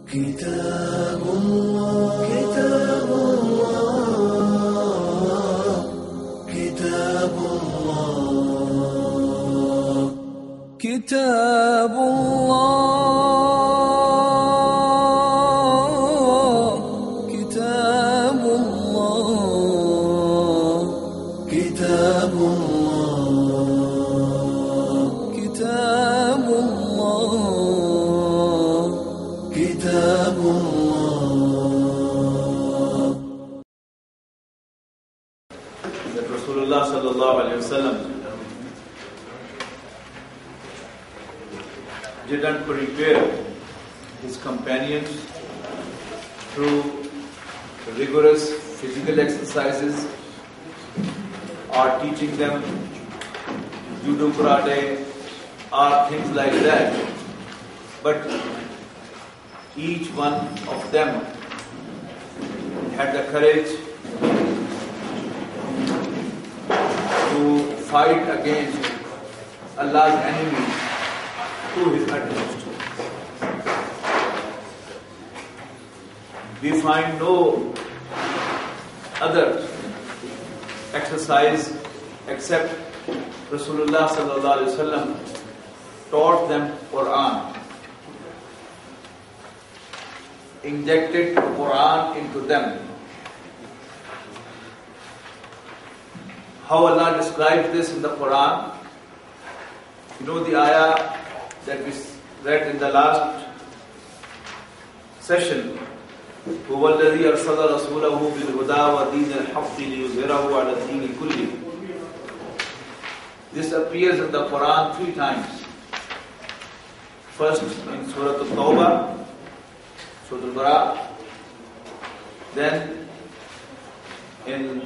كتاب الله كتاب الله كتاب الله كتاب الله كتاب الله كتاب الله كتاب الله كتاب الله. That Rasulullah sallallahu alayhi wa sallam didn't prepare his companions through rigorous physical exercises or teaching them judo, karate or things like that, but each one of them had the courage to fight against Allah's enemies to his utmost. We find no other exercise except Rasulullah sallallahu alaihi wasallam taught them Quran, injected Quran into them. How Allah describes this in the Quran? You know the ayah that we read in the last session. هُوَ الَّذِي أَرْسَلَ رَسُولَهُ بِالْهُدَى وَدِينِ الْحَقِّ لِيُظْهِرَهُ عَلَى الدِّينِ كُلِّهِ. This appears in the Quran 3 times. First in Surah At-Tawbah, Surah Al-Bara, then in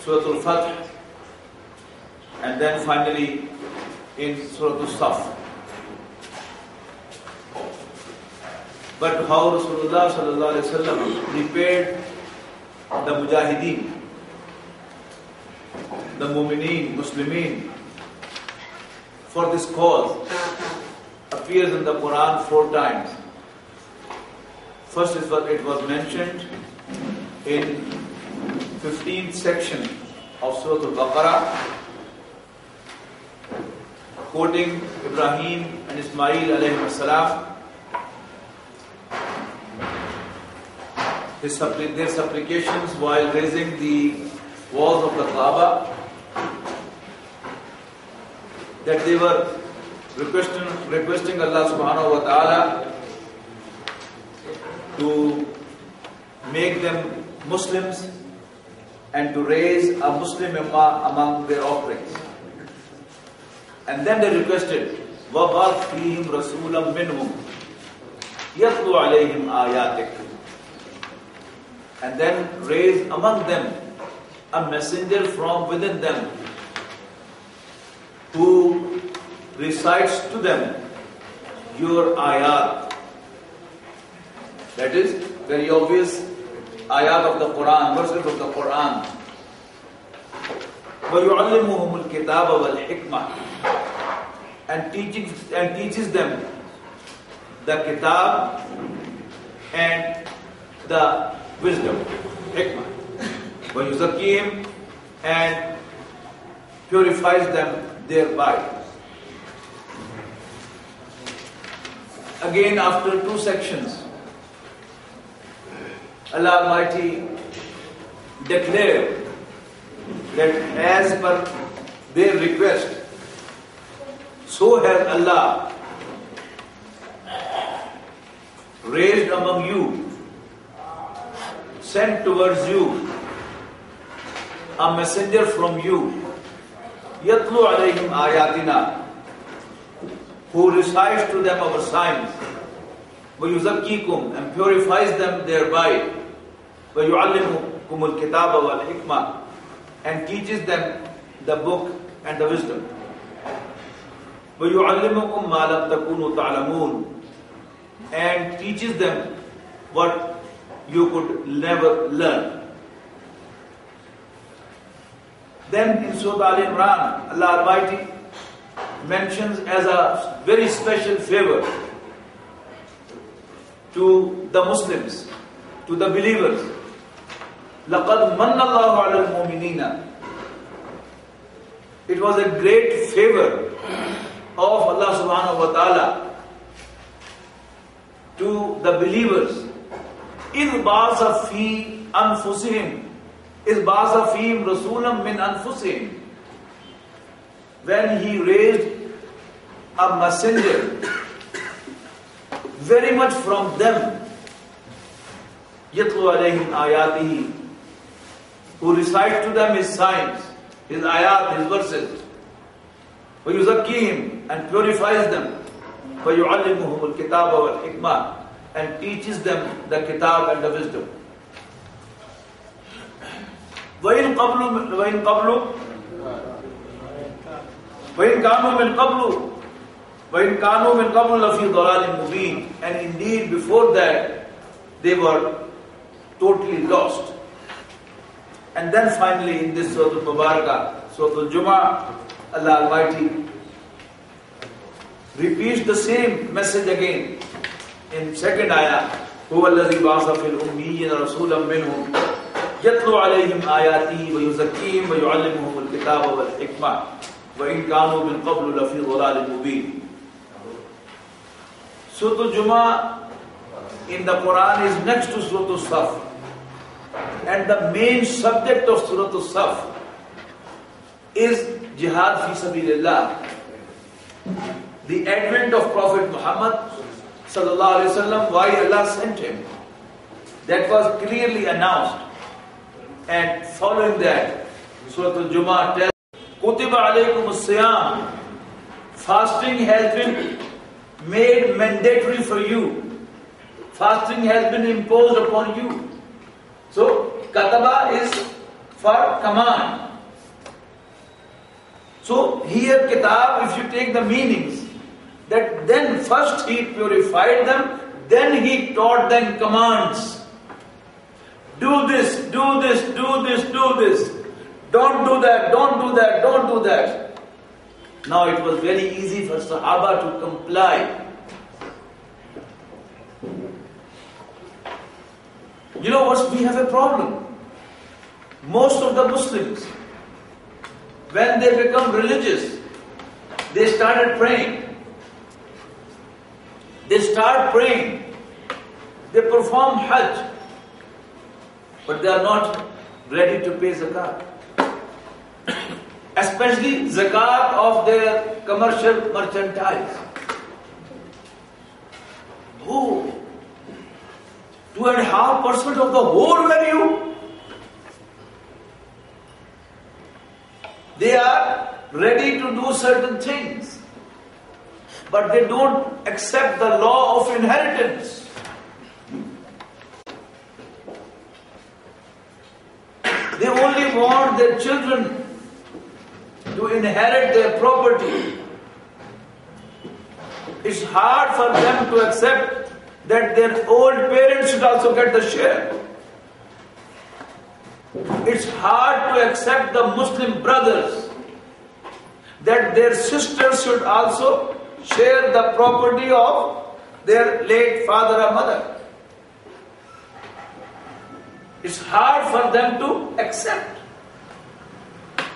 Surah Al-Fath, and then finally in Surah Al-Saf. But how Rasulullah sallallahu alaihi wasallam prepared the Mujahideen, the Mu'mineen, Muslimin for this cause appears in the Quran 4 times. First is what it was mentioned in 15th section of Surah Al-Baqarah, quoting Ibrahim and Ismail alayhi salam, their supplications while raising the walls of the Kaaba, that they were requesting Allah subhanahu wa ta'ala to make them Muslims and to raise a Muslim ummah among their offerings. And then they requested, وَبَعْثْ فِيهِمْ رَسُولًا مِّنْهُمْ يَتْلُو عَلَيْهِمْ آيَاتِكَ. And then raise among them a messenger from within them who recites to them your ayat. That is very obvious ayat of the Quran, verses of the Quran. وَيُعَلِّمُهُمُ الْكِتَابَ وَالْحِكْمَةِ, and teaches them the kitab and the wisdom, hikmah. وَيُزَكِّيهِمْ, and purifies them thereby. Again, after 2 sections, Allah Almighty declared that as per their request, so has Allah raised among you, sent towards you a messenger from you, yatlu alayhim ayatina, who recites to them our signs, wa yuzakkikum, and purifies them thereby, wa yu'allimukum al-kitaba wal hikmah, and teaches them the book and the wisdom. wa yu'allimukum ma lam takunu ta'lamun, and teaches them what you could never learn. Then in Surah Al-Imran, Allah Almighty mentions as a very special favor to the Muslims, to the believers. لَقَدْ مَنَّ اللَّهُ عَلَى الْمُؤْمِنِينَ. It was a great favor of Allah subhanahu wa ta'ala to the believers. إِذْ بَعَثَ فِي أَنفُسِهِمْ إِذْ بَعَثَ فِيهِمْ رَسُولًا مِّنْ أَنفُسِهِمْ. When he raised a messenger very much from them, يَتْلُو عَلَيْهِمْ آيَاتِهِ, who recites to them his signs, his ayat, his verses. وَيُزَكِّيهِمْ, and purifies them. وَيُعَلِّمُهُمُ الْكِتَابَ وَالْحِكْمَةِ, and teaches them the kitab and the wisdom. وَإِن كَانُوا مِن قَبْلُ لَفِي ضَلَالٍ مُبِينٍ. And indeed before that they were totally lost. And then finally in this Surah Al-Mubarakah, Surah Al-Jumu'ah, Allah Almighty repeats the same message again in second ayah. هُوَ الَّذِي بَعَثَ فِي الْأُمِّيِّينَ رَسُولًا مِّنْهُمْ يَتْلُو عَلَيْهِمْ آيَاتِهِ وَيُزَكِّيهِمْ وَيُعَلِّمُهُمُ الْكِتَابَ وَالْحِكْمَةَ وَإِن كَانُوا مِن قَبْلُ لَفِي ضَلَالٍ مُبِينٍ. Surah Al-Jumu'ah in the Quran is next to Surah Al-Saf. And the main subject of Surah Al-Saf is Jihad fi Sabilillah. The advent of Prophet Muhammad sallallahu alaihi wasallam, why Allah sent him. That was clearly announced. And following that, Surah Al-Jumu'ah tells, Kutiba alaykum as-siyam. Fasting has been made mandatory for you. Fasting has been imposed upon you. So, kataba is for command. So, here kitab, if you take the meanings, that then first he purified them, then he taught them commands. Do this, do this, do this, do this. Don't do that, don't do that, don't do that. Now it was very easy for Sahaba to comply. You know what? We have a problem. Most of the Muslims, when they become religious, they started praying. They start praying. They perform Hajj. But they are not ready to pay zakat. Especially zakat of their commercial merchandise. Oh, 2.5% of the whole value. They are ready to do certain things, but they don't accept the law of inheritance. They only want their children to inherit their property. It's hard for them to accept that their old parents should also get the share. It's hard to accept the Muslim brothers that their sisters should also share the property of their late father or mother. It's hard for them to accept.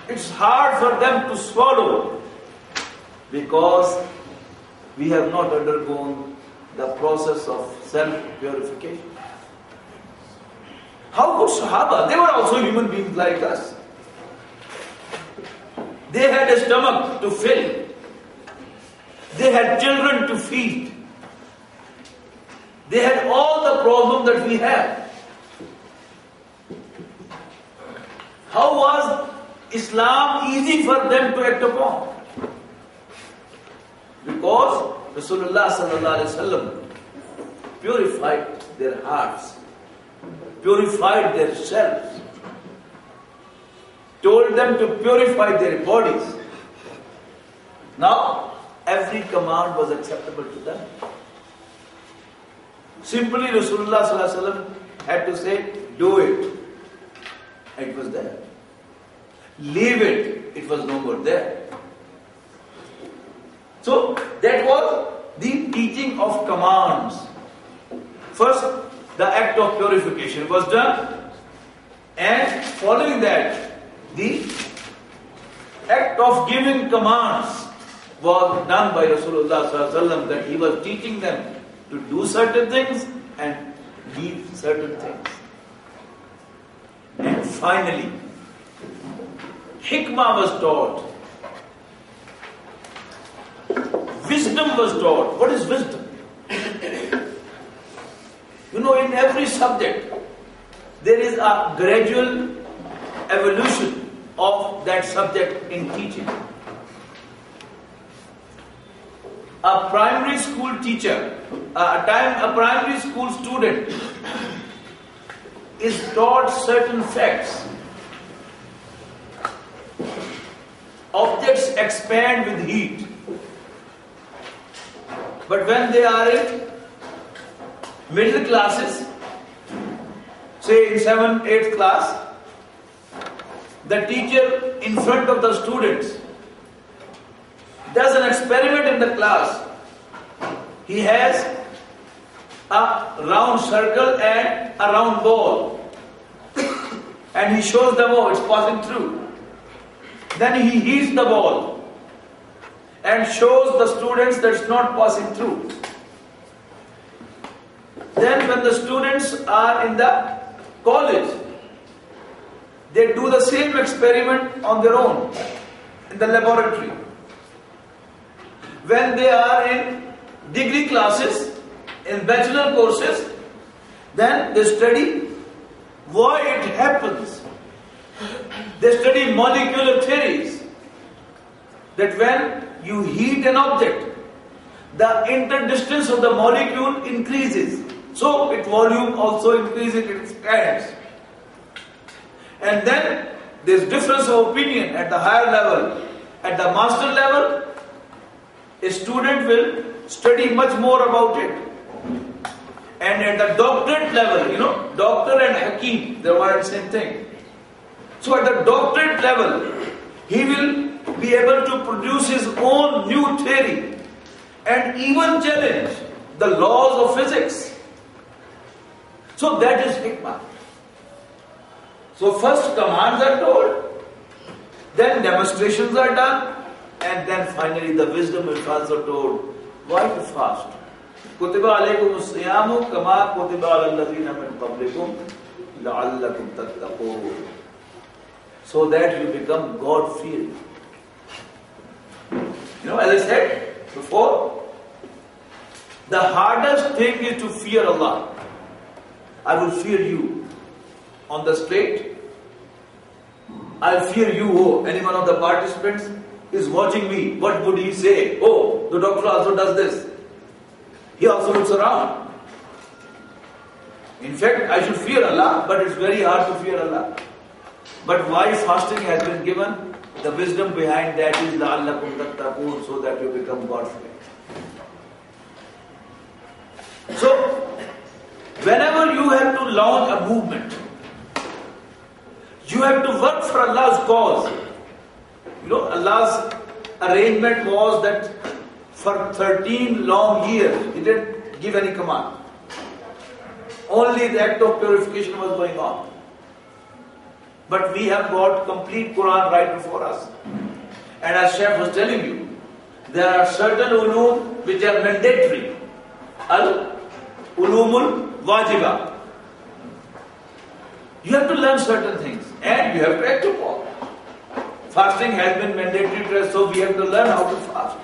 It's hard for them to swallow because we have not undergone the process of self-purification. How could Sahaba? They were also human beings like us. They had a stomach to fill. They had children to feed. They had all the problems that we have. How was Islam easy for them to act upon? Because Rasulullah sallallahu alaihi wasallam purified their hearts, purified their selves, told them to purify their bodies. Now, every command was acceptable to them. Simply Rasulullah sallallahu alaihi wasallam had to say, do it. It was there. Leave it. It was no more there. So, that was the teaching of commands. First, the act of purification was done, and following that, the act of giving commands was done by Rasulullah sallallahu alaihi wasallam, that he was teaching them to do certain things and leave certain things. And finally, hikmah was taught. Wisdom was taught. What is wisdom? You know, in every subject, there is a gradual evolution of that subject in teaching. A primary school teacher, a primary school student is taught certain facts. Objects expand with heat. But when they are in middle classes, say in 7th, 8th class, the teacher in front of the students does an experiment in the class. He has a round circle and a round ball, and he shows them, oh, it's passing through. Then he heats the ball and shows the students that it's not passing through. Then when the students are in the college, they do the same experiment on their own in the laboratory. When they are in degree classes, in bachelor courses, then they study why it happens. They study molecular theories, that when you heat an object, the interdistance of the molecule increases. So its volume also increases, it expands. And then there is difference of opinion at the higher level. At the master level, a student will study much more about it. And at the doctorate level, you know, doctor and hakim, they are the same thing. So at the doctorate level, he will be able to produce his own new theory and even challenge the laws of physics. So that is hikmah. So first commands are told, then demonstrations are done, and then finally the wisdom is also told. Why to fast? Kutiba alaykum as-siyamu kama kutiba alal ladhina min qablikum la'allakum tattaqun. So that you become God-fearing. You know, as I said before, the hardest thing is to fear Allah. I will fear you on the straight. I'll fear you. Oh, any one of the participants is watching me. What would he say? Oh, the doctor also does this. He also looks around. In fact, I should fear Allah, but it's very hard to fear Allah. But why fasting has been given? The wisdom behind that is la'allakum tattaqun, so that you become God-fearing. So, whenever you have to launch a movement, you have to work for Allah's cause. You know, Allah's arrangement was that for 13 long years, He didn't give any command. Only the act of purification was going on. But we have got complete Quran right before us. And as Shaykh was telling you, there are certain ulum which are mandatory. Al-ulumul wajiba. You have to learn certain things and you have to act upon. Fasting has been mandatory to us, so we have to learn how to fast.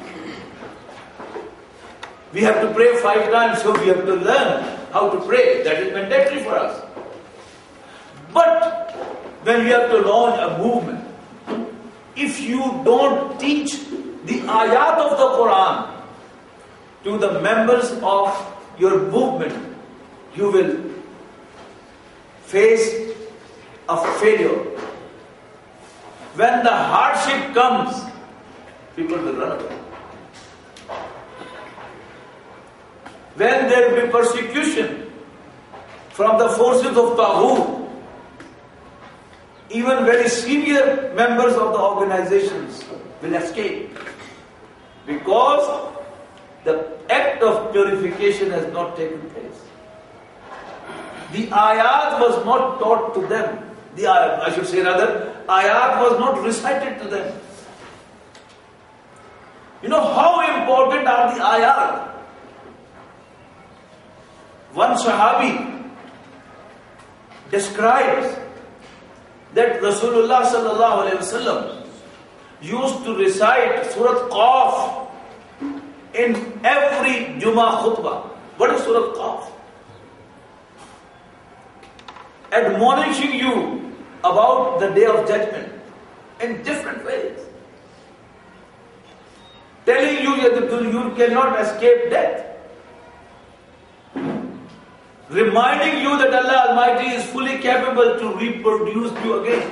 We have to pray 5 times, so we have to learn how to pray. That is mandatory for us. But when we have to launch a movement, if you don't teach the ayat of the Quran to the members of your movement, you will face a failure. When the hardship comes, people will run away. When there will be persecution from the forces of Taghut, even very senior members of the organizations will escape, because the act of purification has not taken place. The ayat was not taught to them. I should say rather, ayat was not recited to them. You know how important are the ayat? One Sahabi describes that Rasulullah sallallahu alaihi wasallam used to recite Surah Qaf in every Jummah khutbah. What is Surah Qaf? Admonishing you about the day of judgment in different ways. Telling you that you cannot escape death. Reminding you that Allah Almighty is fully capable to reproduce you again.